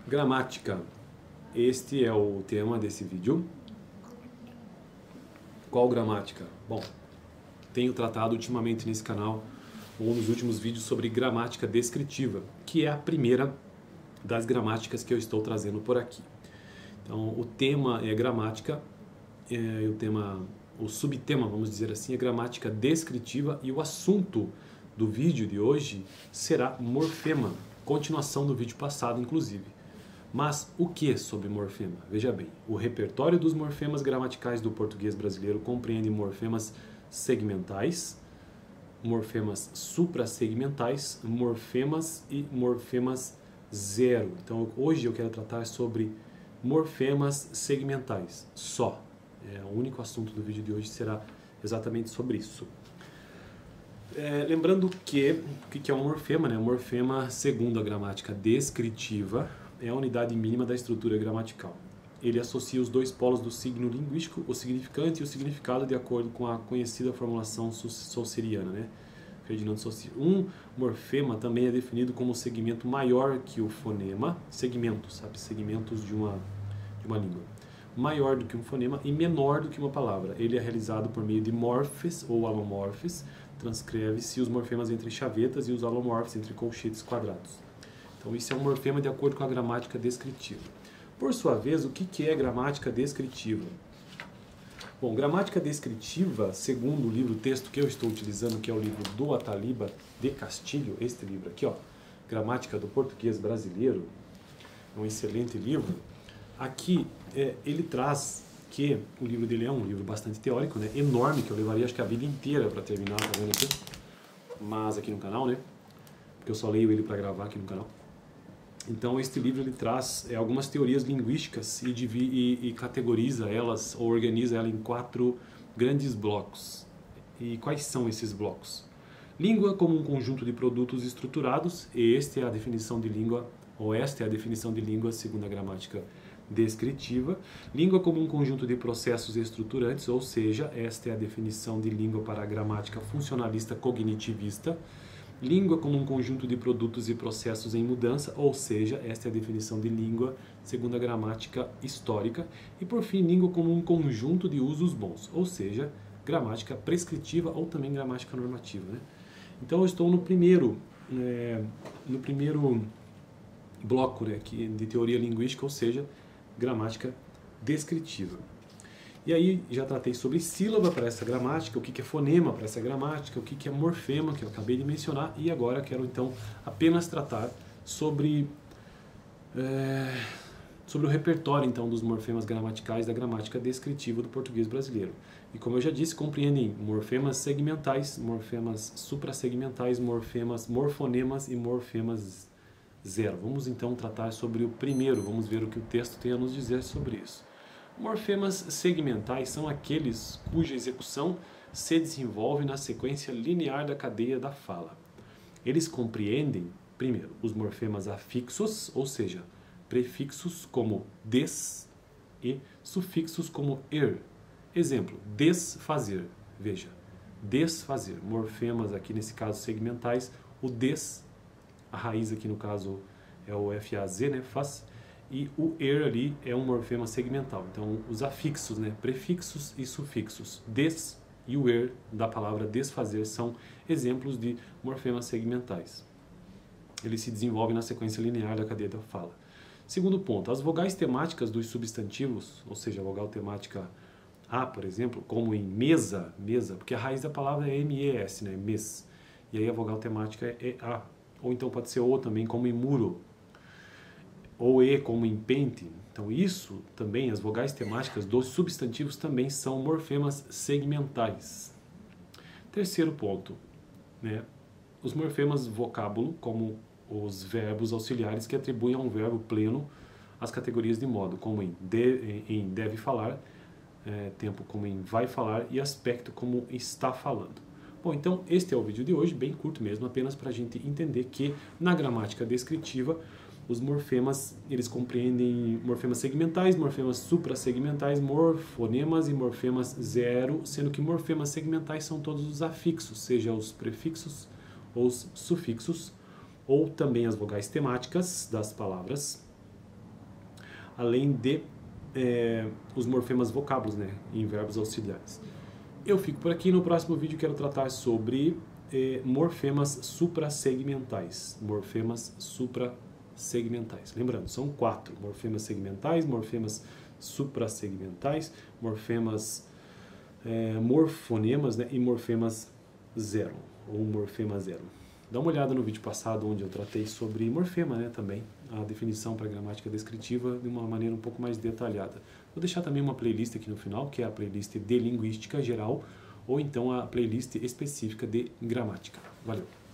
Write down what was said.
Gramática. Este é o tema desse vídeo. Qual gramática? Bom, tenho tratado ultimamente nesse canal, ou nos últimos vídeos, sobre gramática descritiva, que é a primeira das gramáticas que eu estou trazendo por aqui. Então, o tema é gramática, o subtema, vamos dizer assim, é gramática descritiva, e o assunto do vídeo de hoje será morfema, continuação do vídeo passado, inclusive. Mas o que sobre morfema? Veja bem, o repertório dos morfemas gramaticais do português brasileiro compreende morfemas segmentais, morfemas suprassegmentais, morfemas e morfemas zero. Então hoje eu quero tratar sobre morfemas segmentais, só. O único assunto do vídeo de hoje será exatamente sobre isso. Lembrando que o que é um morfema, né? Um morfema, segundo a gramática descritiva, é a unidade mínima da estrutura gramatical. Ele associa os dois polos do signo linguístico, o significante e o significado, de acordo com a conhecida formulação saussuriana, né? Ferdinand Saussure. Um morfema também é definido como segmento maior que o fonema, segmentos, sabe? Segmentos de uma língua. Maior do que um fonema e menor do que uma palavra. Ele é realizado por meio de morfes ou alomorfes. Transcreve-se os morfemas entre chavetas e os alomorfes entre colchetes quadrados. Então isso é um morfema de acordo com a gramática descritiva. Por sua vez, o que é gramática descritiva? Bom, gramática descritiva, segundo o livro-texto que eu estou utilizando, que é o livro do Ataliba de Castilho, este livro aqui, ó, Gramática do Português Brasileiro, é um excelente livro. Aqui ele traz que o livro dele é um livro bastante teórico, né, enorme, que eu levaria acho que a vida inteira para terminar, tá vendo aqui? Mas aqui no canal, né, porque eu só leio ele para gravar aqui no canal. Então este livro ele traz algumas teorias linguísticas e categoriza elas, ou organiza elas em 4 grandes blocos. E quais são esses blocos? Língua como um conjunto de produtos estruturados, e esta é a definição de língua, ou esta é a definição de língua segundo a gramática descritiva. Língua como um conjunto de processos estruturantes, ou seja, esta é a definição de língua para a gramática funcionalista cognitivista. Língua como um conjunto de produtos e processos em mudança, ou seja, esta é a definição de língua segundo a gramática histórica. E por fim, língua como um conjunto de usos bons, ou seja, gramática prescritiva ou também gramática normativa, né? Então eu estou no primeiro bloco, né, de teoria linguística, ou seja, gramática descritiva. E aí já tratei sobre sílaba para essa gramática, o que é fonema para essa gramática, o que é morfema, que eu acabei de mencionar, e agora quero então apenas tratar sobre o repertório então dos morfemas gramaticais da gramática descritiva do português brasileiro. E como eu já disse, compreendem morfemas segmentais, morfemas suprassegmentais, morfonemas e morfemas zero. Vamos então tratar sobre o primeiro, vamos ver o que o texto tem a nos dizer sobre isso. Morfemas segmentais são aqueles cuja execução se desenvolve na sequência linear da cadeia da fala. Eles compreendem, primeiro, os morfemas afixos, ou seja, prefixos como des e sufixos como er. Exemplo, desfazer. Veja, desfazer. Morfemas aqui nesse caso segmentais, o des, a raiz aqui no caso é o faz, né, faz. E o er ali é um morfema segmental. Então, os afixos, né, prefixos e sufixos, des e o er da palavra desfazer são exemplos de morfemas segmentais. Eles se desenvolvem na sequência linear da cadeia da fala. Segundo ponto, as vogais temáticas dos substantivos, ou seja, a vogal temática A, por exemplo, como em mesa, porque a raiz da palavra é mes, né, mes. E aí a vogal temática é A. Ou então pode ser O também, como em muro. Ou E como em pente. Então isso também, as vogais temáticas dos substantivos também são morfemas segmentais. Terceiro ponto, né? Os morfemas vocábulo, como os verbos auxiliares que atribuem a um verbo pleno as categorias de modo, como em deve falar, tempo como em vai falar e aspecto como está falando. Bom, então este é o vídeo de hoje, bem curto mesmo, apenas para a gente entender que na gramática descritiva os morfemas, eles compreendem morfemas segmentais, morfemas suprassegmentais, morfonemas e morfemas zero, sendo que morfemas segmentais são todos os afixos, seja os prefixos ou os sufixos, ou também as vogais temáticas das palavras, além de os morfemas vocábulos, né, em verbos auxiliares. Eu fico por aqui. No próximo vídeo quero tratar sobre morfemas suprassegmentais. Morfemas suprassegmentais. Lembrando, são 4. Morfemas segmentais, morfemas suprassegmentais, morfemas morfonemas, né, e morfemas zero, ou morfema zero. Dá uma olhada no vídeo passado onde eu tratei sobre morfema, né, também, a definição para a gramática descritiva de uma maneira um pouco mais detalhada. Vou deixar também uma playlist aqui no final, que é a playlist de linguística geral, ou então a playlist específica de gramática. Valeu!